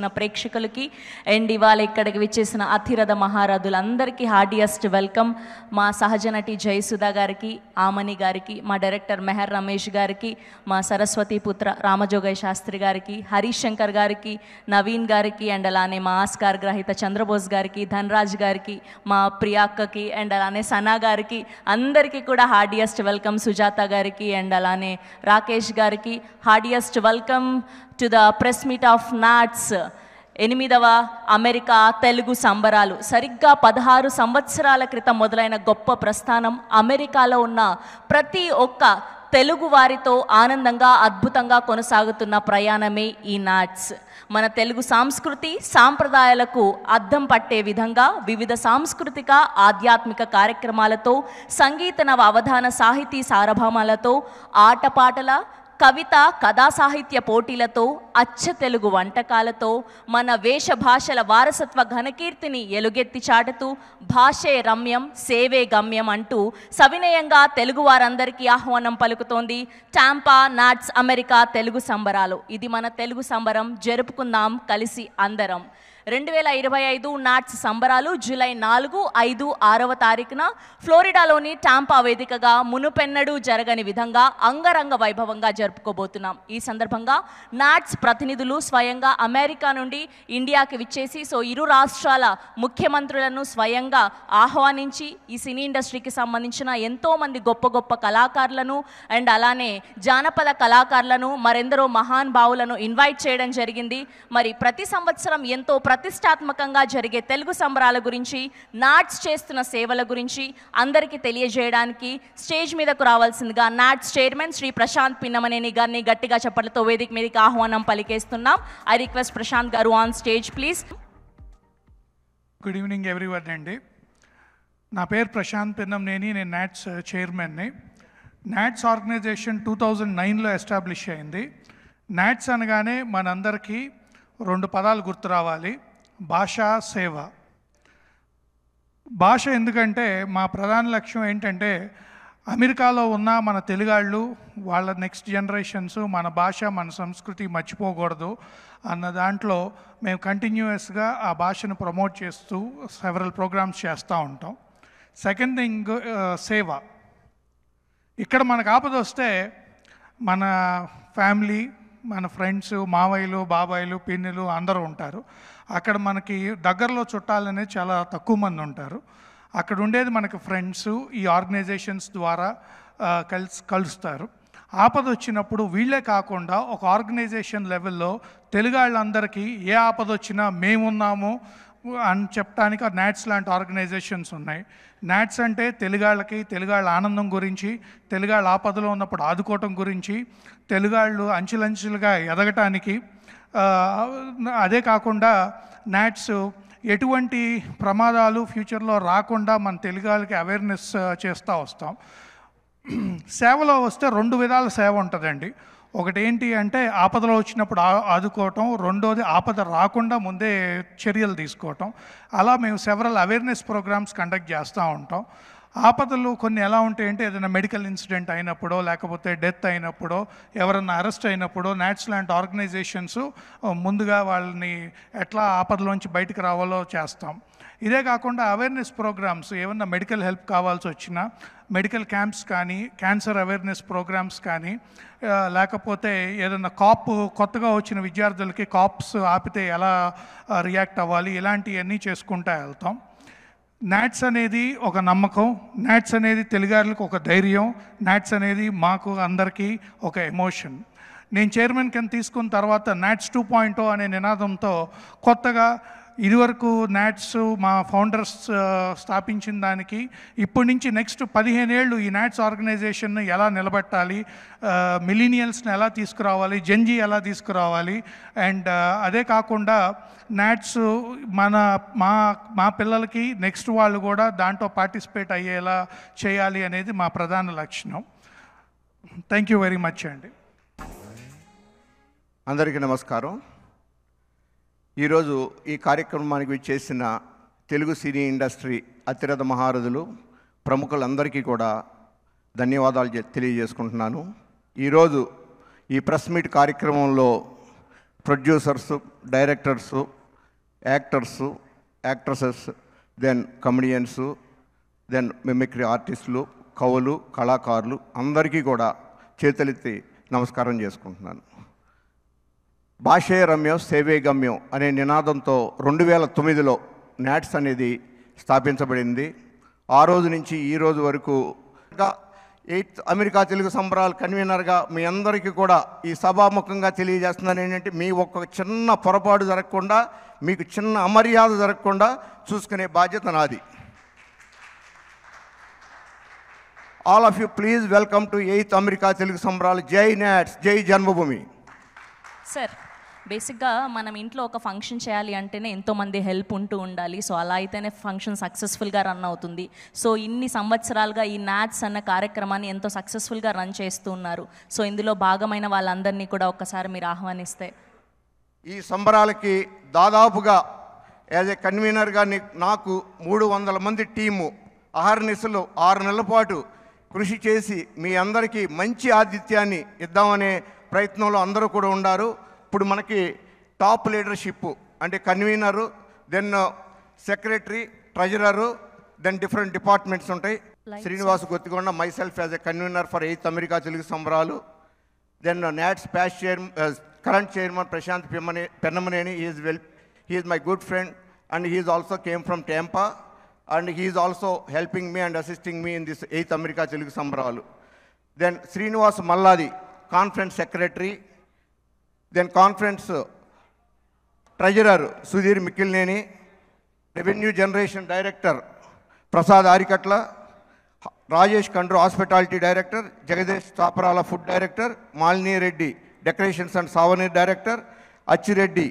వీక్షిస్తున్న ప్రేక్షకులకి అండ్ ఇవాళ ఇక్కడికి విచ్చేసిన అతిరథ మహారథులందరికీ హార్డియస్ట్ వెల్కమ్. మా సహజ నటి జయసుధ గారికి, ఆమని గారికి, మా డైరెక్టర్ మెహర్ రమేష్ గారికి, మా సరస్వతి పుత్ర రామజోగయ్య శాస్త్రి గారికి, హరీష్ శంకర్ గారికి, నవీన్ గారికి, అండ్ అలానే మా ఆస్కార్ గ్రహీత చంద్రబోస్ గారికి, ధనరాజ్ గారికి, మా ప్రియాక్కకి, అండ్ అలానే సనా గారికి అందరికీ కూడా హార్డియస్ట్ వెల్కమ్. సుజాత గారికి అండ్ అలానే రాకేష్ గారికి heartiest welcome to the press meet of NATS. 8వ అమెరికా తెలుగు సంబరాలు సరిగ్గా 16 సంవత్సరాల క్రితం మొదలైన గొప్ప ప్రస్థానం అమెరికాలో ఉన్న ప్రతి ఒక్క తెలుగు వారితో ఆనందంగా అద్భుతంగా కొనసాగుతున్న ప్రయాణమే ఈ నాట్స్. మన తెలుగు సంస్కృతి సాంప్రదాయాలకు అద్దం పట్టే విధంగా వివిధ సాంస్కృతిక ఆధ్యాత్మిక కార్యక్రమాలతో, సంగీత నవ అవధాన సాహితీ సారభామాలతో, ఆటపాటల, కవిత కథా సాహిత్య పోటీలతో, అచ్చ తెలుగు వంటకాలతో, మన వేషభాషల వారసత్వ ఘనకీర్తిని ఎలుగెత్తి చాటుతూ భాషే రమ్యం సేవే గమ్యం అంటూ సవినయంగా తెలుగు వారందరికీ ఆహ్వానం పలుకుతోంది టాంపా నాట్స్ అమెరికా తెలుగు సంబరాలు. ఇది మన తెలుగు సంబరం, జరుపుకుందాం కలిసి అందరం. 2025 నాట్స్ సంబరాలు జూలై 4, 5, 6వ తారీఖున ఫ్లోరిడాలోని టాంపా వేదికగా మునుపెన్నడూ జరగని విధంగా అంగరంగ వైభవంగా జరుపుకోబోతున్నాం. ఈ సందర్భంగా నాట్స్ ప్రతినిధులు స్వయంగా అమెరికా నుండి ఇండియాకి విచ్చేసి ఇరు రాష్ట్రాల ముఖ్యమంత్రులను స్వయంగా ఆహ్వానించి ఈ సినీ ఇండస్ట్రీకి సంబంధించిన ఎంతోమంది గొప్ప గొప్ప కళాకారులను అండ్ అలానే జానపద కళాకారులను మరెందరో మహానుభావులను ఇన్వైట్ చేయడం జరిగింది. మరి ప్రతి సంవత్సరం ఎంతో ప్రతిష్టాత్మకంగా జరిగే తెలుగు సంబరాల గురించి, నాట్స్ చేస్తున్న సేవల గురించి అందరికీ తెలియజేయడానికి స్టేజ్ మీదకు రావాల్సిందిగా నాట్స్ చైర్మన్ శ్రీ ప్రశాంత్ పిన్నమనేని గారిని గట్టిగా చప్పట్లతో వేదిక మీదకి ఆహ్వానం పలికేస్తున్నాం. ఐ రిక్వెస్ట్ ప్రశాంత్ గారు on stage please. Good evening everyone అండి. నా పేరు ప్రశాంత్ పిన్నమనేని, నేను నాట్స్ చైర్మన్ని. నాట్స్ ఆర్గనైజేషన్ 2009లో ఎస్టాబ్లిష్ అయింది. నాట్స్ అనగానే మనందరికీ 2 పదాలు గుర్తు రావాలి: భాష, సేవ. భాష ఎందుకంటే మా ప్రధాన లక్ష్యం ఏంటంటే అమెరికాలో ఉన్న మన తెలుగాళ్ళు, వాళ్ళ నెక్స్ట్ జనరేషన్స్ మన భాష మన సంస్కృతి మర్చిపోకూడదు అన్న దాంట్లో మేము కంటిన్యూస్గా ఆ భాషను ప్రమోట్ చేస్తూ సెవరల్ ప్రోగ్రామ్స్ చేస్తూ ఉంటాం. సెకండ్ థింగ్ సేవ. ఇక్కడ మనకు ఆపద వస్తే మన ఫ్యామిలీ, మన ఫ్రెండ్స్, మావయ్యలు, బాబాయిలు, పిన్నులు అందరూ ఉంటారు. అక్కడ మనకి దగ్గరలో చుట్టాలనేది చాలా తక్కువ మంది ఉంటారు. అక్కడ ఉండేది మనకి ఫ్రెండ్స్. ఈ ఆర్గనైజేషన్స్ ద్వారా కలుస్తారు. ఆపద వచ్చినప్పుడు వీళ్ళే కాకుండా ఒక ఆర్గనైజేషన్ లెవెల్లో తెలుగు వాళ్ళందరికీ ఏ ఆపద వచ్చినా మేమున్నాము అని చెప్పడానికి నాట్స్ లాంటి ఆర్గనైజేషన్స్ ఉన్నాయి. నాట్స్ అంటే తెలుగాళ్ళకి, తెలుగాళ్ళ ఆనందం గురించి, తెలుగాళ్ళ ఆపదలో ఉన్నప్పుడు ఆదుకోవటం గురించి, తెలుగాళ్ళు అంచెలంచెలుగా ఎదగటానికి. అదే కాకుండా నాట్స్ ఎటువంటి ప్రమాదాలు ఫ్యూచర్లో రాకుండా మన తెలుగాళ్ళకి అవేర్నెస్ చేస్తూ వస్తాం. సేవలో వస్తే 2 విధాల సేవ ఉంటుందండి. ఒకటి ఏంటి అంటే ఆపదలో వచ్చినప్పుడు ఆదుకోవటం, రెండోది ఆపద రాకుండా ముందే చర్యలు తీసుకోవటం. అలా మేము సెవరల్ అవేర్నెస్ ప్రోగ్రామ్స్ కండక్ట్ చేస్తూ ఉంటాం. ఆపదలు కొన్ని ఎలా ఉంటాయంటే ఏదైనా మెడికల్ ఇన్సిడెంట్ అయినప్పుడో, లేకపోతే డెత్ అయినప్పుడో, ఎవరన్నా అరెస్ట్ అయినప్పుడో నాట్స్ లాంటి ఆర్గనైజేషన్స్ ముందుగా వాళ్ళని ఎట్లా ఆపదలోంచి బయటకు రావాలో చేస్తాం. ఇదే కాకుండా అవేర్నెస్ ప్రోగ్రామ్స్, ఏమన్నా మెడికల్ హెల్ప్ కావాల్సి వచ్చినా మెడికల్ క్యాంప్స్ కానీ, క్యాన్సర్ అవేర్నెస్ ప్రోగ్రామ్స్ కానీ, లేకపోతే ఏదన్నా కొత్తగా వచ్చిన విద్యార్థులకి కాప్స్ ఆపితే ఎలా రియాక్ట్ అవ్వాలి, ఇలాంటివన్నీ చేసుకుంటూ వెళ్తాం. నాట్స్ అనేది ఒక నమ్మకం, నాట్స్ అనేది తెలుగాళ్ళకి ఒక ధైర్యం, నాట్స్ అనేది మాకు అందరికీ ఒక ఎమోషన్. నేను చైర్మన్ కింద తీసుకున్న తర్వాత నాట్స్ 2.0 అనే నినాదంతో కొత్తగా ఇదివరకు నాట్స్ మా ఫౌండర్స్ స్థాపించిన దానికి ఇప్పటి నుంచి నెక్స్ట్ 15 ఏళ్ళు ఈ నాట్స్ ఆర్గనైజేషన్ని ఎలా నిలబెట్టాలి, మిలీనియల్స్ని ఎలా తీసుకురావాలి, జెన్జీ ఎలా తీసుకురావాలి, అండ్ అదే కాకుండా నాట్స్ మా పిల్లలకి నెక్స్ట్ వాళ్ళు కూడా దాంట్లో పార్టిసిపేట్ అయ్యేలా చేయాలి అనేది మా ప్రధాన లక్ష్యం. థ్యాంక్ యూ వెరీ మచ్ అండి. అందరికీ నమస్కారం. ఈరోజు ఈ కార్యక్రమానికి విచ్చేసిన తెలుగు సినీ ఇండస్ట్రీ అతిరథ మహారథులు, ప్రముఖులందరికీ కూడా ధన్యవాదాలు తెలియజేసుకుంటున్నాను. ఈరోజు ఈ ప్రెస్ మీట్ కార్యక్రమంలో producers, directors, actors, actresses, then comedians, then mimicry ఆర్టిస్టులు, కవులు, కళాకారులు అందరికీ కూడా చేతులెత్తి నమస్కారం చేసుకుంటున్నాను. భాషే రమ్యం సేవే గమ్యం అనే నినాదంతో 2009లో నాట్స్ అనేది స్థాపించబడింది. ఆ రోజు నుంచి ఈ రోజు వరకు 8th అమెరికా తెలుగు సంబరాలు కన్వీనర్గా మీ అందరికీ కూడా ఈ సభాముఖంగా తెలియజేస్తున్నాను ఏంటంటే, మీ ఒక్క చిన్న పొరపాటు జరగకుండా, మీకు చిన్న అమర్యాద జరగకుండా చూసుకునే బాధ్యత నాది. All of you please welcome to 8th America Telugu సంబరాలు. జై నాట్స్, జై జన్మభూమి. సార్, బేసిక్గా మనం ఇంట్లో ఒక ఫంక్షన్ చేయాలి అంటేనే ఎంతోమంది హెల్ప్ ఉంటూ ఉండాలి. సో అలా అయితేనే ఫంక్షన్ సక్సెస్ఫుల్గా రన్ అవుతుంది. సో ఇన్ని సంవత్సరాలుగా ఈ నాట్స్ అన్న కార్యక్రమాన్ని ఎంతో సక్సెస్ఫుల్గా రన్ చేస్తూ ఉన్నారు. సో ఇందులో భాగమైన వాళ్ళందరినీ కూడా ఒక్కసారి మీరు ఆహ్వానిస్తే. ఈ సంబరాలకి దాదాపుగా యాజ్ ఏ కన్వీనర్గా నాకు 300 మంది టీము అహర్నిశలు 6 నెలల పాటు కృషి చేసి మీ అందరికీ మంచి ఆతిథ్యాన్ని ఇద్దామనే ప్రయత్నంలో అందరూ కూడా ఉన్నారు. ఇప్పుడు మనకి టాప్ లీడర్షిప్ అంటే convener, then secretary, treasurer, then different departments ఉంటాయి. Srinivas Gottikonda, myself as a convener for 8th America Telugu Sambaralu. Then NATS past current chairman Prashanth Pennamaneni, he is my good friend and he is also came from Tampa and he is also helping me and assisting me in this 8th America Telugu Sambaralu. Then Srinivas Malladi, conference secretary. Then conference treasurer Sudheer Mikkilineni, revenue generation director Prasad Arikatla, Rajesh Kandru hospitality director, Jagadeesh Chaparala food director, Malini Reddy decorations and souvenir director, Achireddy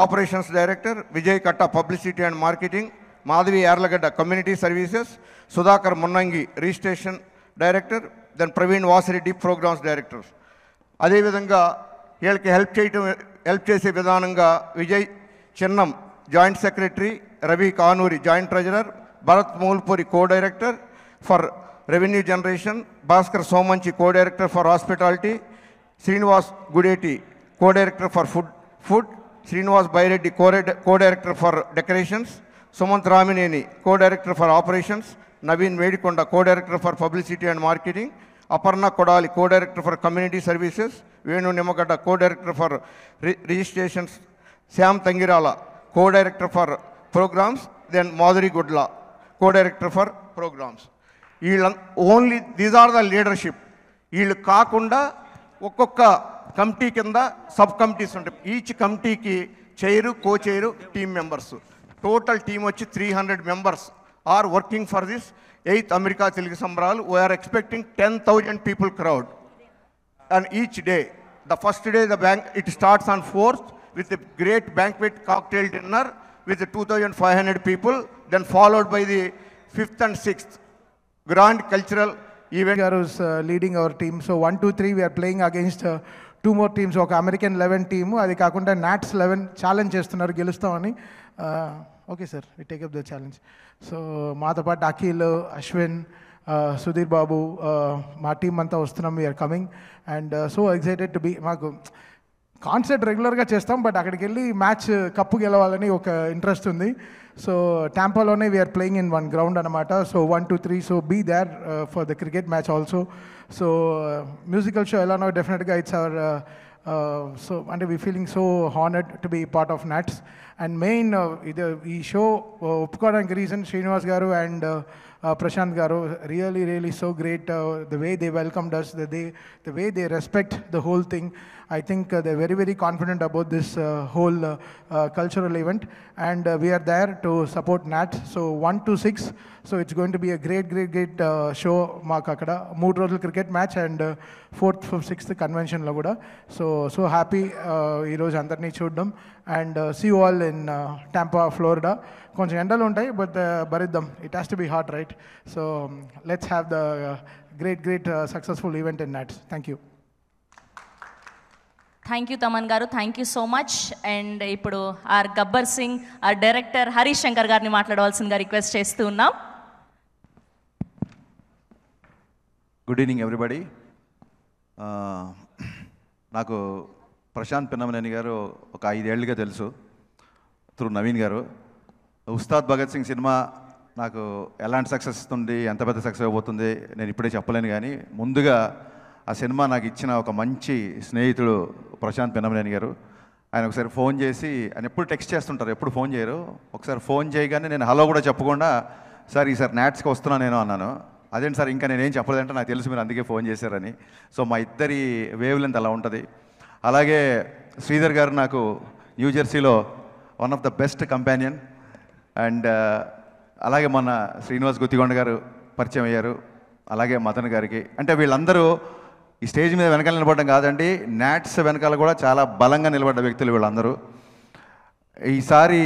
operations director, Vijay Katta publicity and marketing, Madhavi Yarlagadda community services, Sudhakar Munnangi registration director, then Praveen Vasireddy programs directors. అదేవిధంగా వీళ్ళకి help చేసే విధానంగా Vijay Chinnam joint secretary, Ravi Kanuri joint treasurer, Bharat Mulpuri co director for revenue generation, Bhaskar Somanchi co director for hospitality, Srinivas Gudeti co director for food, Srinivas Byreddy co director for decorations, Sumanth Ramineni co director for operations, Naveen Vedikonda co director for publicity and marketing, Aparna Kodali co director for community services, Venu Nimmagadda co director for registrations, Shyam Tangirala co director for programs, then Madhuri Gudla co director for programs. వీళ్ళ only these are the leadership. వీళ్ళు కాకుండా ఒక్కొక్క committee కింద sub committees ఉంటాయి. Each కమిటీకి chair, co chair, team members. Total team వచ్చి 300 members are working for this 8th America Telugu Sambaralu. We are expecting 10,000 people crowd and each day. The first day it starts on 4th with a great banquet cocktail dinner with 2,500 people, then followed by the 5th and 6th grand cultural event. Garu is leading our team. So 1, 2, 3 we are playing against 2 more teams. ఒక American 11 team, అది కాకుండా NATS 11 challenge చేస్తున్నారు గెలుస్తామని. Okay sir, we take up the challenge. So మాతో పాటు అఖిల్, అశ్విన్, సుధీర్ బాబు, మా team అంతా వస్తున్నాం. We're coming and so excited to be. మాకు కాన్సర్ట్ రెగ్యులర్గా చేస్తాం, బట్ అక్కడికి వెళ్ళి మ్యాచ్ కప్పు గెలవాలని ఒక ఇంట్రెస్ట్ ఉంది. సో టాంపాలోనే వీఆర్ ప్లేయింగ్ ఇన్ 1 ground అనమాట. So 1, 2, 3 so be there for the cricket match also. So musical show ఎలానో డెఫినెట్గా ఇట్స్ అవర్ సో అంటే we feeling so honoured to be part of NATS. And main ఇది ఈ show ఒప్పుకోవడానికి reason Srinivas garu and Prashant Garu, really so great. The way they welcomed us, the way they respect the whole thing. I think they're very confident about this whole cultural event, and we are there to support Nat. So 1 to 6. So it's going to be a great show. Maaku akkada 3 రోజుల cricket match and 4th, 5th, 6th convention lo kuda. So happy ee roju andarni chuddam and see you all in Tampa, Florida. కొంచెం ఎండలు ఉంటాయి, but భరిద్దాం. It has to be hot, right? So let's have the great successful event in NATS. Thank you. Thank you Thaman garu, thank you so much. And ఇప్పుడు our Gabbar Singh, our director Harish Shankar గారిని మాట్లాడవలసిందిగా request చేస్తూ ఉన్నాం. Good evening everybody. నాకు ప్రశాంత్ పిన్నమనేని గారు ఒక 5 ఏళ్ళుగా తెలుసు త్రూ నవీన్ గారు. ఉస్తాద్ భగత్ సింగ్ సినిమా నాకు ఎలాంటి సక్సెస్ ఇస్తుంది, ఎంత పెద్ద సక్సెస్ అయిపోతుంది నేను ఇప్పుడే చెప్పలేను. కానీ ముందుగా ఆ సినిమా నాకు ఇచ్చిన ఒక మంచి స్నేహితుడు ప్రశాంత్ పిన్నమనేని గారు. ఆయన ఒకసారి ఫోన్ చేసి, ఆయన ఎప్పుడు టెక్స్ట్ చేస్తుంటారు, ఎప్పుడు ఫోన్ చేయరు. ఒకసారి ఫోన్ చేయగానే నేను హలో కూడా చెప్పకుండా, సార్ ఈసారి నాట్స్కి వస్తున్నా నేను అన్నాను. అదేంటి సార్ ఇంకా నేనేం చెప్పలేదంటే, నాకు తెలుసు మీరు అందుకే ఫోన్ చేశారని. సో మా ఇద్దరి వేవ్ లెంత్ అలా ఉంటుంది. అలాగే శ్రీధర్ గారు నాకు న్యూజెర్సీలో one of the best companion. And అలాగే మొన్న శ్రీనివాస్ గుత్తికొండ గారు పరిచయం అయ్యారు. అలాగే మదన్ గారికి. అంటే వీళ్ళందరూ ఈ స్టేజ్ మీద వెనకాల నిలబడడం కాదండి, నాట్స్ వెనకాల కూడా చాలా బలంగా నిలబడ్డ వ్యక్తులు వీళ్ళందరూ. ఈసారి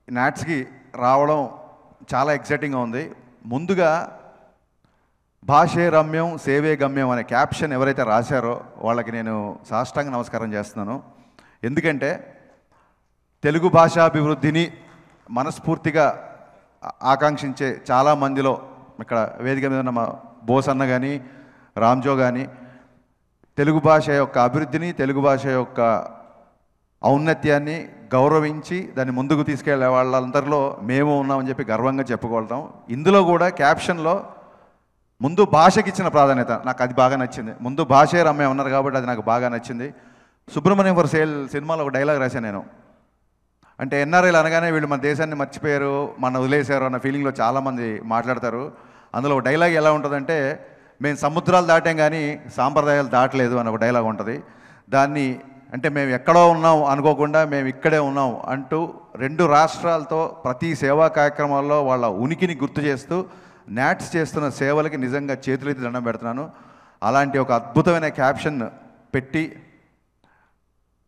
నాట్స్కి రావడం చాలా ఎక్సైటింగ్గా ఉంది. ముందుగా భాషే రమ్యం సేవే గమ్యం అనే క్యాప్షన్ ఎవరైతే రాశారో వాళ్ళకి నేను సాష్టాంగ నమస్కారం చేస్తున్నాను. ఎందుకంటే తెలుగు భాషాభివృద్ధిని మనస్ఫూర్తిగా ఆకాంక్షించే చాలామందిలో ఇక్కడ వేదిక మీద ఉన్న మా బోసన్న కానీ రామ్జో కానీ తెలుగు భాష యొక్క అభివృద్ధిని, తెలుగు భాష యొక్క ఔన్నత్యాన్ని గౌరవించి దాన్ని ముందుకు తీసుకెళ్లే వాళ్ళందరిలో మేము ఉన్నామని చెప్పి గర్వంగా చెప్పుకోగలుగుతాం. ఇందులో కూడా క్యాప్షన్లో ముందు భాషకి ఇచ్చిన ప్రాధాన్యత నాకు అది బాగా నచ్చింది. ముందు భాషే రమ్య ఉన్నారు కాబట్టి అది నాకు బాగా నచ్చింది. సుబ్రహ్మణ్యం ఫర్ సేల్ సినిమాలో ఒక డైలాగ్ రాశాను నేను. అంటే ఎన్ఆర్ఐలు అనగానే వీళ్ళు మన దేశాన్ని మర్చిపోయారు, మన వదిలేశారు అన్న ఫీలింగ్లో చాలామంది మాట్లాడతారు. అందులో ఒక డైలాగ్ ఎలా ఉంటుందంటే, మేము సముద్రాలు దాటాం కానీ సాంప్రదాయాలు దాటలేదు అని ఒక డైలాగ్ ఉంటుంది. దాన్ని అంటే మేము ఎక్కడో ఉన్నాం అనుకోకుండా మేము ఇక్కడే ఉన్నాం అంటూ 2 రాష్ట్రాలతో ప్రతి సేవా కార్యక్రమాల్లో వాళ్ళ ఉనికిని గుర్తు చేస్తూ నాట్స్ చేస్తున్న సేవలకి నిజంగా చేతులెత్తి దండం పెడుతున్నాను. అలాంటి ఒక అద్భుతమైన క్యాప్షన్ పెట్టి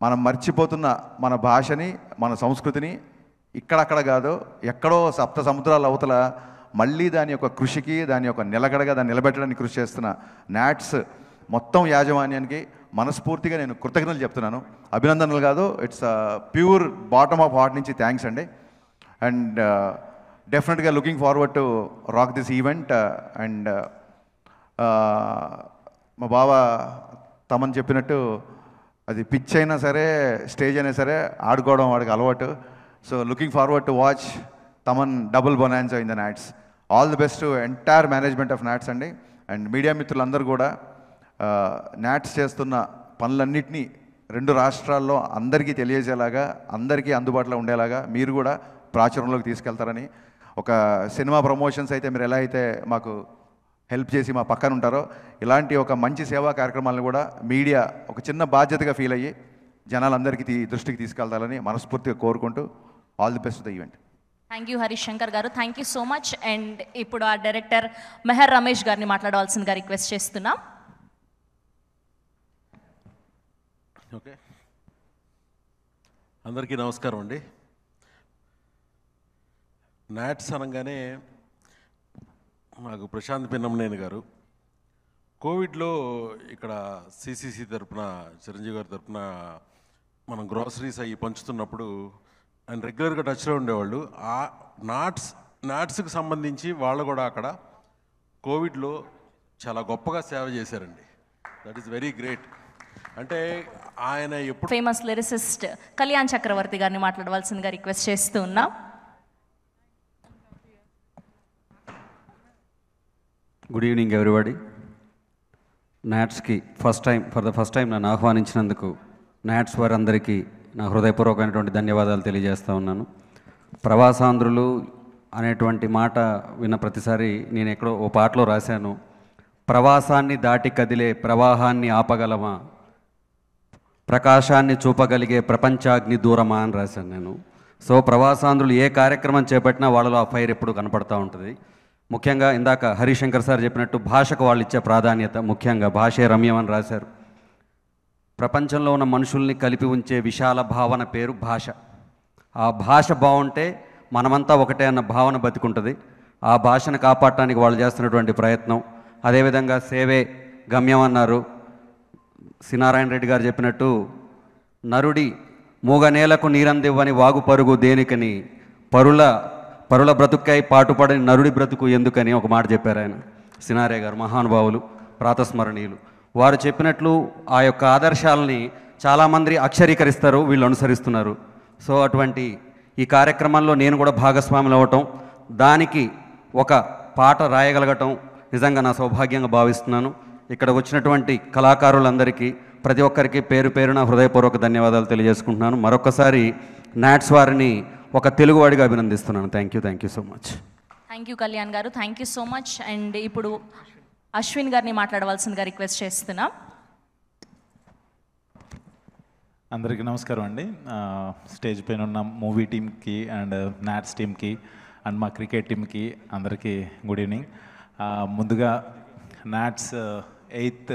మనం మర్చిపోతున్న మన భాషని, మన సంస్కృతిని ఇక్కడక్కడ కాదు ఎక్కడో 7 సముద్రాల అవతల మళ్ళీ దాని యొక్క కృషికి, దాని యొక్క నిలకడగా దాన్ని నిలబెట్టడానికి కృషి చేస్తున్న నాట్స్ మొత్తం యాజమాన్యానికి మనస్ఫూర్తిగా నేను కృతజ్ఞతలు చెప్తున్నాను. అభినందనలు కాదు, it's pure bottom of heart నుంచి థ్యాంక్స్ అండి. అండ్ డెఫినెట్గా looking forward to rock this event. And మా బావ తమన్ చెప్పినట్టు అది పిచ్ అయినా సరే స్టేజ్ అయినా సరే ఆడుకోవడం వాడికి అలవాటు. So looking forward to watch Thaman double bonanza in the NATS. All the best to entire management of NATS అండి. అండ్ మీడియా మిత్రులందరూ కూడా నాట్స్ చేస్తున్న పనులన్నింటినీ 2 రాష్ట్రాల్లో అందరికీ తెలియజేలాగా, అందరికీ అందుబాటులో ఉండేలాగా మీరు కూడా ప్రాచుర్యంలోకి తీసుకెళ్తారని, ఒక సినిమా ప్రమోషన్స్ అయితే మీరు ఎలా అయితే మాకు హెల్ప్ చేసి మా పక్కన ఉంటారో, ఇలాంటి ఒక మంచి సేవా కార్యక్రమాలను కూడా మీడియా ఒక చిన్న బాధ్యతగా ఫీల్ అయ్యి జనాలందరికీ దృష్టికి తీసుకెళ్తారని మనస్ఫూర్తిగా కోరుకుంటూ all the best the event. Thank you Harish Shankar garu, thank you so much. And ఇప్పుడు ఆ డైరెక్టర్ మెహర్ రమేష్ గారిని మాట్లాడవలసిందిగా రిక్వెస్ట్ చేస్తున్నాం. ఓకే, అందరికీ నమస్కారం అండి. నాట్స్ అనగానే మాకు ప్రశాంత్ పిన్నమనేని గారు కోవిడ్లో ఇక్కడ సిసిసి తరఫున, చిరంజీవి గారి తరఫున మనం గ్రాసరీస్ అవి పంచుతున్నప్పుడు ఆయన రెగ్యులర్గా టచ్లో ఉండేవాళ్ళు. ఆ నాట్స్కి సంబంధించి వాళ్ళు కూడా అక్కడ కోవిడ్లో చాలా గొప్పగా సేవ చేశారండి. That is very great. అంటే ఆయన ఎప్పుడు ఫేమస్ లిరిసిస్ట్ కళ్యాణ్ చక్రవర్తి గారిని మాట్లాడవలసిందిగా రిక్వెస్ట్ చేస్తూ ఉన్నాం. Good evening everybody. నాట్స్కి ఫర్ ద ఫస్ట్ టైం నన్ను ఆహ్వానించినందుకు నాట్స్ వారందరికీ నా హృదయపూర్వకమైనటువంటి ధన్యవాదాలు తెలియజేస్తూ ఉన్నాను. ప్రవాసాంధ్రులు అనేటువంటి మాట విన్న ప్రతిసారి నేను ఎక్కడో ఓ పాటలో రాశాను, ప్రవాసాన్ని దాటి కదిలే ప్రవాహాన్ని ఆపగలమా, ప్రకాశాన్ని చూపగలిగే ప్రపంచాగ్ని దూరమా అని రాశాను నేను. సో ప్రవాసాంధ్రులు ఏ కార్యక్రమం చేపట్టినా వాళ్ళలో ఆ ఫైర్ ఎప్పుడు కనపడుతూ ఉంటుంది. ముఖ్యంగా ఇందాక హరిశంకర్ సార్ చెప్పినట్టు భాషకు వాళ్ళు ఇచ్చే ప్రాధాన్యత, ముఖ్యంగా భాషే రమ్యం అని రాశారు. ప్రపంచంలో ఉన్న మనుషుల్ని కలిపి ఉంచే విశాల భావన పేరు భాష. ఆ భాష బాగుంటే మనమంతా ఒకటే అన్న భావన బతికుంటుంది. ఆ భాషను కాపాడటానికి వాళ్ళు చేస్తున్నటువంటి ప్రయత్నం, అదేవిధంగా సేవే గమ్యం అన్నారు. సినారాయణ రెడ్డి గారు చెప్పినట్టు నరుడి మూగనేలకు నీరందివ్వని వాగు పరుగు దేనికని, పరుల బ్రతుక్కై పాటుపడని నరుడి బ్రతుకు ఎందుకని ఒక మాట చెప్పారు ఆయన. సినారే గారు మహానుభావులు, ప్రాతస్మరణీయులు. వారు చెప్పినట్లు ఆ యొక్క ఆదర్శాలని చాలామంది అక్షరీకరిస్తారు, వీళ్ళు అనుసరిస్తున్నారు. సో అటువంటి ఈ కార్యక్రమంలో నేను కూడా భాగస్వాములు అవ్వటం, దానికి ఒక పాట రాయగలగటం నిజంగా నా సౌభాగ్యంగా భావిస్తున్నాను. ఇక్కడ వచ్చినటువంటి కళాకారులందరికీ ప్రతి ఒక్కరికి పేరు పేరున హృదయపూర్వక ధన్యవాదాలు తెలియజేసుకుంటున్నాను. మరొకసారి నాట్స్ వారిని ఒక తెలుగువాడిగా అభినందిస్తున్నాను. Thank you so much. Thank you Kalyan garu, thank you so much. And ఇప్పుడు అశ్విన్ గారిని మాట్లాడవలసిందిగా రిక్వెస్ట్ చేస్తున్నాం. అందరికీ నమస్కారం అండి. స్టేజ్ పైన ఉన్న మూవీ టీమ్కి అండ్ నాట్స్ టీమ్కి అండ్ మా క్రికెట్ టీమ్కి అందరికీ గుడ్ ఈవినింగ్. ముందుగా నాట్స్ 8th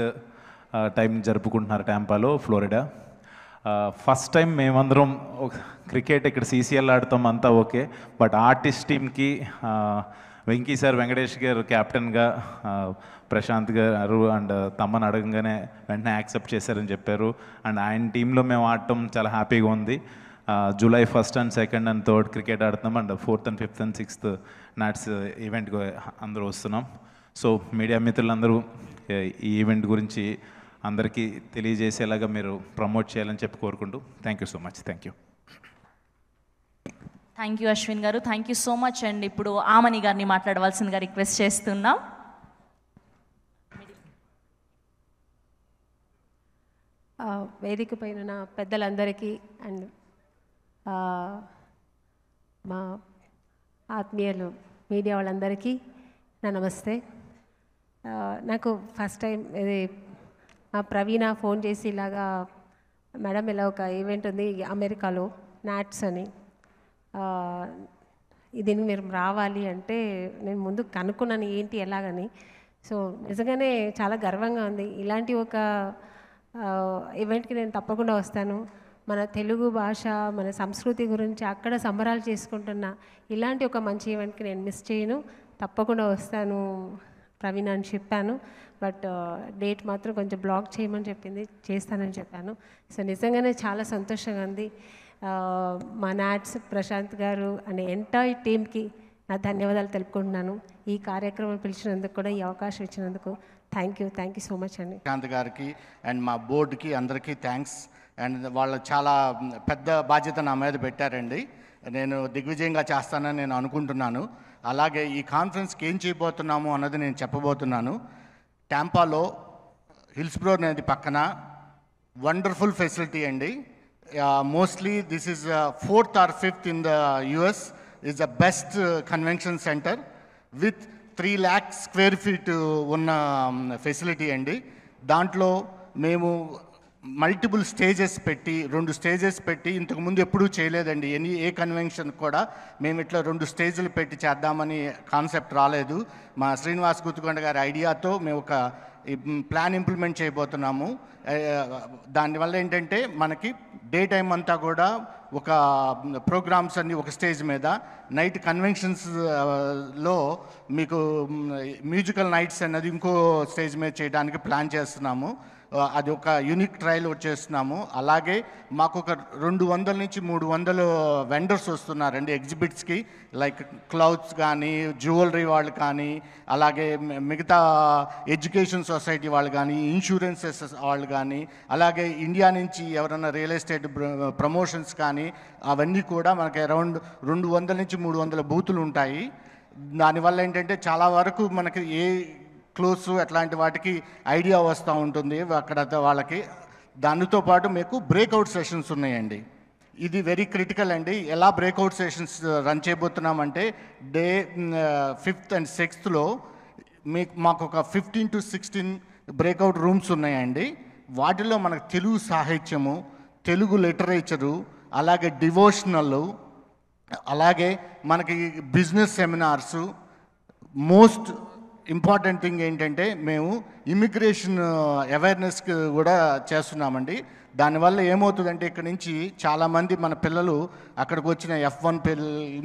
టైం జరుపుకుంటున్నారు టాంపాలో, ఫ్లోరిడా. ఫస్ట్ టైం మేమందరం క్రికెట్ ఇక్కడ CCL ఆడతాం, అంతా ఓకే. బట్ ఆర్టిస్ట్ టీమ్కి వెంకీ సార్, వెంకటేష్ గారు కెప్టెన్గా, ప్రశాంత్ గారు అండ్ తమ్మని అడగంగానే వెంటనే యాక్సెప్ట్ చేశారని చెప్పారు. అండ్ ఆయన టీంలో మేము ఆడటం చాలా హ్యాపీగా ఉంది. July 1st and 2nd and 3rd cricket ఆడుతున్నాం. And 4th and 5th and 6th NATS ఈవెంట్కి అందరూ వస్తున్నాం. సో మీడియా మిత్రులందరూ ఈ ఈవెంట్ గురించి అందరికీ తెలియజేసేలాగా మీరు ప్రమోట్ చేయాలని చెప్పి కోరుకుంటూ thank you so much. Thank you. Thank you Ashwin garu, thank you so much. And ఇప్పుడు ఆమని గారిని మాట్లాడవలసిందిగా రిక్వెస్ట్ చేస్తున్నాం. వేదిక పైన ఉన్న పెద్దలందరికీ అండ్ మా ఆత్మీయులు మీడియా వాళ్ళందరికీ నా నమస్తే. నాకు ఫస్ట్ టైం ఇది మా ప్రవీణ ఫోన్ చేసి ఇలాగా మేడం ఇలా ఒక ఈవెంట్ ఉంది అమెరికాలో నాట్స్ అని, దీనికి మీరు రావాలి అంటే నేను ముందు కనుక్కున్నాను ఏంటి ఎలాగని. సో నిజంగానే చాలా గర్వంగా ఉంది. ఇలాంటి ఒక ఈవెంట్కి నేను తప్పకుండా వస్తాను. మన తెలుగు భాష, మన సంస్కృతి గురించి అక్కడ సంబరాలు చేసుకుంటున్న ఇలాంటి ఒక మంచి ఈవెంట్కి నేను మిస్ చేయను, తప్పకుండా వస్తాను ప్రవీణ అని చెప్పాను. బట్ డేట్ మాత్రం కొంచెం బ్లాక్ చేయమని చెప్పింది, చేస్తానని చెప్పాను. సో నిజంగానే చాలా సంతోషంగా ఉంది. మా నాట్స్ ప్రశాంత్ గారు అనే ఎంటైర్ టీమ్కి నా ధన్యవాదాలు తెలుపుకుంటున్నాను. ఈ కార్యక్రమం పిలిచినందుకు కూడా ఈ అవకాశం ఇచ్చినందుకు థ్యాంక్ యూ సో మచ్ అండి. ప్రశాంత్ గారికి అండ్ మా బోర్డుకి అందరికీ థ్యాంక్స్. అండ్ వాళ్ళు చాలా పెద్ద బాధ్యత నా మీద పెట్టారండి. నేను దిగ్విజయంగా చేస్తానని నేను అనుకుంటున్నాను. అలాగే ఈ కాన్ఫరెన్స్కి ఏం చేయబోతున్నాము అన్నది నేను చెప్పబోతున్నాను. టాంపాలో హిల్స్బ్రో నది పక్కన వండర్ఫుల్ ఫెసిలిటీ అండి. Mostly this is 4th or 5th in the US, is the best convention centre with 3 lakh square feet ఉన్న ఫెసిలిటీ అండి. దాంట్లో మేము మల్టిపుల్ స్టేజెస్ పెట్టి 2 స్టేజెస్ పెట్టి ఇంతకుముందు ఎప్పుడూ చేయలేదండి. ఏ కన్వెన్షన్ కూడా మేము ఇట్లా 2 స్టేజ్లు పెట్టి చేద్దామని కాన్సెప్ట్ రాలేదు. మా శ్రీనివాస్ గుత్తుకొండ గారి ఐడియాతో మేము ఒక ప్లాన్ ఇంప్లిమెంట్ చేయబోతున్నాము. దానివల్ల ఏంటంటే మనకి డే టైం అంతా కూడా ఒక ప్రోగ్రామ్స్ అన్ని ఒక స్టేజ్ మీద, నైట్ కన్వెన్షన్స్లో మీకు మ్యూజికల్ నైట్స్ అన్నది ఇంకో స్టేజ్ మీద చేయడానికి ప్లాన్ చేస్తున్నాము. అది ఒక యూనిక్ ట్రయల్ వచ్చేస్తున్నాము. అలాగే మాకు ఒక 200 నుంచి 300 వెండర్స్ వస్తున్నారండి ఎగ్జిబిట్స్కి. లైక్ క్లౌత్స్ కానీ, జ్యువెలరీ వాళ్ళు కానీ, అలాగే మిగతా ఎడ్యుకేషన్ సొసైటీ వాళ్ళు కానీ, ఇన్సూరెన్సెస్ వాళ్ళు కానీ, అలాగే ఇండియా నుంచి ఎవరైనా రియల్ ఎస్టేట్ ప్రమోషన్స్ కానీ, అవన్నీ కూడా మనకి అరౌండ్ 200 నుంచి 300 బూతులు ఉంటాయి. దానివల్ల ఏంటంటే చాలా వరకు మనకి ఏ క్లోత్స్ అట్లాంటి వాటికి ఐడియా వస్తూ ఉంటుంది అక్కడ వాళ్ళకి. దానితో పాటు మీకు బ్రేక్అవుట్ సెషన్స్ ఉన్నాయండి. ఇది వెరీ క్రిటికల్ అండి. ఎలా బ్రేక్అవుట్ సెషన్స్ రన్ చేయబోతున్నామంటే డే 5th and 6thలో మాకు ఒక 15 to 16 బ్రేక్అవుట్ రూమ్స్ ఉన్నాయండి. వాటిలో మనకు తెలుగు సాహిత్యము, తెలుగు లిటరేచరు, అలాగే డివోషనల్, అలాగే మనకి business seminars. Most important thing ఏంటంటే మేము ఇమిగ్రేషన్ అవేర్నెస్కి కూడా చేస్తున్నామండి. దానివల్ల ఏమవుతుందంటే ఇక్కడ నుంచి చాలామంది మన పిల్లలు అక్కడికి వచ్చిన F1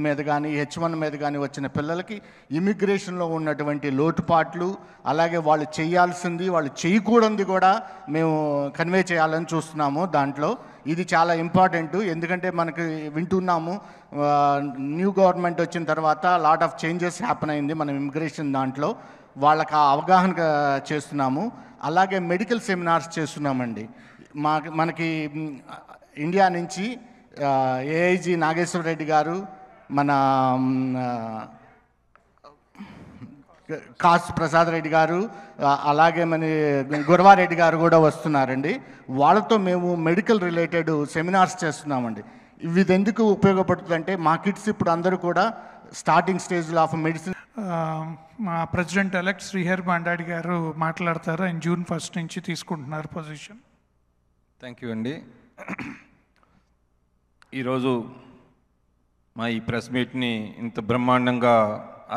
మీద కానీ H1 మీద కానీ వచ్చిన పిల్లలకి ఇమిగ్రేషన్లో ఉన్నటువంటి లోటుపాట్లు, అలాగే వాళ్ళు చేయాల్సింది వాళ్ళు చేయకూడదు కూడా మేము కన్వే చేయాలని చూస్తున్నాము. దాంట్లో ఇది చాలా ఇంపార్టెంట్. ఎందుకంటే మనకి వింటున్నాము న్యూ గవర్నమెంట్ వచ్చిన తర్వాత లాట్ ఆఫ్ చేంజెస్ హ్యాపెన్ అయింది మన ఇమిగ్రేషన్ దాంట్లో. వాళ్ళకి ఆ అవగాహన చేస్తున్నాము. అలాగే మెడికల్ సెమినార్స్ చేస్తున్నామండి. మనకి ఇండియా నుంచి ఏఐజీ నాగేశ్వర రెడ్డి గారు, మన కాసు ప్రసాద్ రెడ్డి గారు, అలాగే మన గురవారెడ్డి గారు కూడా వస్తున్నారండి. వాళ్ళతో మేము మెడికల్ రిలేటెడ్ సెమినార్స్ చేస్తున్నామండి. ఇది ఎందుకు ఉపయోగపడుతుందంటే మా కిడ్స్ ఇప్పుడు అందరూ కూడా స్టార్టింగ్ స్టేజ్లో ఆఫ్ మెడిసిన్. మా ప్రెసిడెంట్ ఎలక్ట్ శ్రీహర్ బాండాడి గారు మాట్లాడతారు. ఆయన June 1 నుంచి తీసుకుంటున్నారు పొజిషన్. థ్యాంక్ యూ అండి. ఈరోజు మా ఈ ప్రెస్ మీట్ని ఇంత బ్రహ్మాండంగా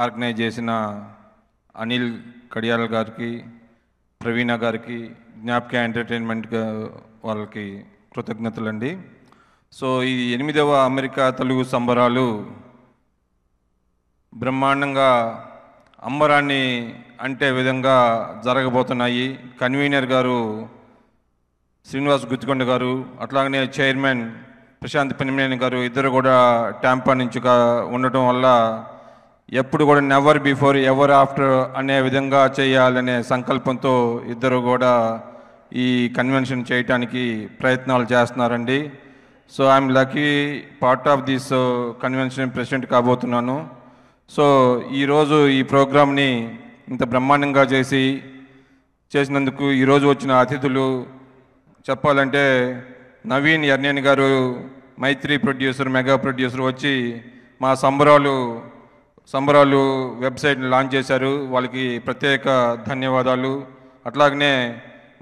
ఆర్గనైజ్ చేసిన అనిల్ కడియాల్ గారికి, ప్రవీణ గారికి, జ్ఞాపక ఎంటర్టైన్మెంట్ వాళ్ళకి కృతజ్ఞతలండి. సో ఈ 8వ అమెరికా తెలుగు సంబరాలు బ్రహ్మాండంగా అంబరాన్ని అంటే విధంగా జరగబోతున్నాయి. కన్వీనర్ గారు శ్రీనివాస్ గుత్తికొండ గారు, అట్లాగనే చైర్మన్ ప్రశాంత్ పెనిమినేని గారు ఇద్దరు కూడా టాంపా నుంచి ఉండటం వల్ల ఎప్పుడు కూడా నెవర్ బిఫోర్ ఎవర్ ఆఫ్టర్ అనే విధంగా చేయాలనే సంకల్పంతో ఇద్దరు కూడా ఈ కన్వెన్షన్ చేయటానికి ప్రయత్నాలు చేస్తున్నారండి. So I'm lucky part of this convention president కాబోతున్నాను. సో ఈరోజు ఈ ప్రోగ్రామ్ని ఇంత బ్రహ్మాండంగా చేసినందుకు ఈరోజు వచ్చిన అతిథులు చెప్పాలంటే నవీన్ ఎర్నేని గారు, మైత్రి ప్రొడ్యూసర్, మెగా ప్రొడ్యూసర్ వచ్చి మా సంబరాలు వెబ్సైట్ని లాంచ్ చేశారు. వాళ్ళకి ప్రత్యేక ధన్యవాదాలు. అట్లాగనే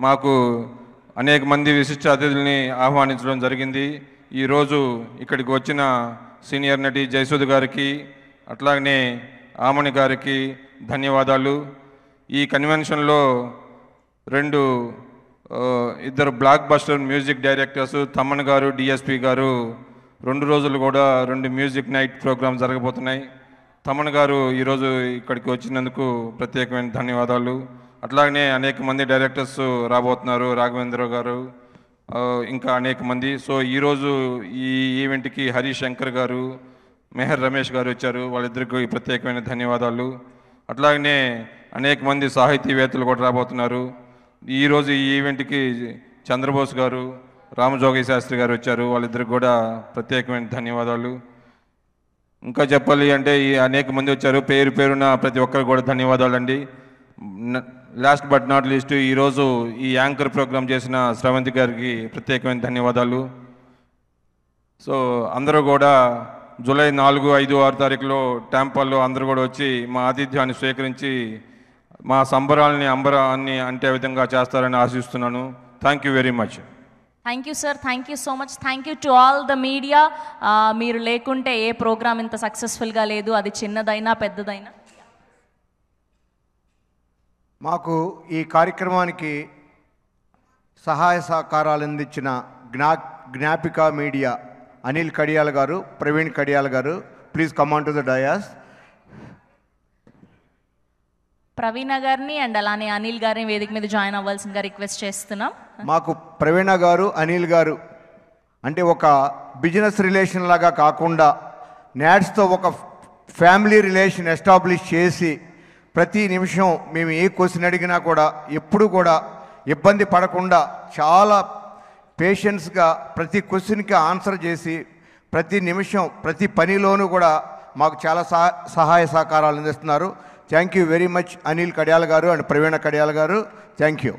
మాకు అనేక మంది విశిష్ట అతిథుల్ని ఆహ్వానించడం జరిగింది. ఈరోజు ఇక్కడికి వచ్చిన సీనియర్ నటి జయసుధ గారికి, అట్లాగనే ఆమని గారికి ధన్యవాదాలు. ఈ కన్వెన్షన్లో ఇద్దరు block buster music directors Thaman గారు, డిఎస్పి గారు 2 రోజులు కూడా 2 మ్యూజిక్ నైట్ ప్రోగ్రామ్స్ జరగబోతున్నాయి. తమ్మన్ గారు ఈరోజు ఇక్కడికి వచ్చినందుకు ప్రత్యేకమైన ధన్యవాదాలు. అట్లాగనే అనేక మంది డైరెక్టర్స్ రాబోతున్నారు, రాఘవేంద్ర గారు, ఇంకా అనేక మంది. సో ఈరోజు ఈ ఈవెంట్కి హరీష్ శంకర్ గారు, మెహర్ రమేష్ గారు వచ్చారు. వాళ్ళిద్దరికి ప్రత్యేకమైన ధన్యవాదాలు. అట్లాగనే అనేక మంది సాహితీవేత్తలు కూడా రాబోతున్నారు. ఈరోజు ఈ ఈవెంట్కి చంద్రబోస్ గారు, రామజోగి శాస్త్రి గారు వచ్చారు. వాళ్ళిద్దరికి కూడా ప్రత్యేకమైన ధన్యవాదాలు. ఇంకా చెప్పాలి అంటే ఈ అనేక మంది వచ్చారు, పేరున ప్రతి ఒక్కరికి కూడా ధన్యవాదాలు అండి. లాస్ట్ బట్ నాట్ లీస్ట్ ఈరోజు ఈ యాంకర్ ప్రోగ్రామ్ చేసిన శ్రవంతి గారికి ప్రత్యేకమైన ధన్యవాదాలు. సో అందరూ కూడా జూలై 4, 5, 6 తారీఖులో టాంపాల్లో అందరూ కూడా వచ్చి మా ఆతిథ్యాన్ని స్వీకరించి మా అంబరాన్ని అంటే విధంగా చేస్తారని ఆశిస్తున్నాను. Thank you very much. Thank you sir, thank you so much. Thank you to all the media. మీరు లేకుంటే ఏ ప్రోగ్రామ్ ఇంత సక్సెస్ఫుల్గా లేదు, అది చిన్నదైనా పెద్దదైనా. మాకు ఈ కార్యక్రమానికి సహాయ సహకారాలు అందించిన జ్ఞాపిక మీడియా అనిల్ కడియాల్ గారు, Praveen Kadiyal garu, please come on to the dais. Praveena గారిని అండ్ అలానే అనిల్ గారిని వేదిక మీద జాయిన్ అవ్వాల్సిందిగా రిక్వెస్ట్ చేస్తున్నాం. మాకు ప్రవీణ గారు, అనిల్ గారు అంటే ఒక బిజినెస్ రిలేషన్ లాగా కాకుండా నాట్స్తో ఒక ఫ్యామిలీ రిలేషన్ ఎస్టాబ్లిష్ చేసి ప్రతి నిమిషం మేము ఏ క్వశ్చన్ అడిగినా కూడా ఎప్పుడు కూడా ఇబ్బంది పడకుండా చాలా పేషెన్స్గా ప్రతి క్వశ్చన్కి ఆన్సర్ చేసి ప్రతి నిమిషం ప్రతి పనిలోనూ కూడా మాకు చాలా సహాయ సహకారాలు అందిస్తున్నారు. Thank you very much Anil Kadiyal garu and Praveena Kadiyal garu. Thank you.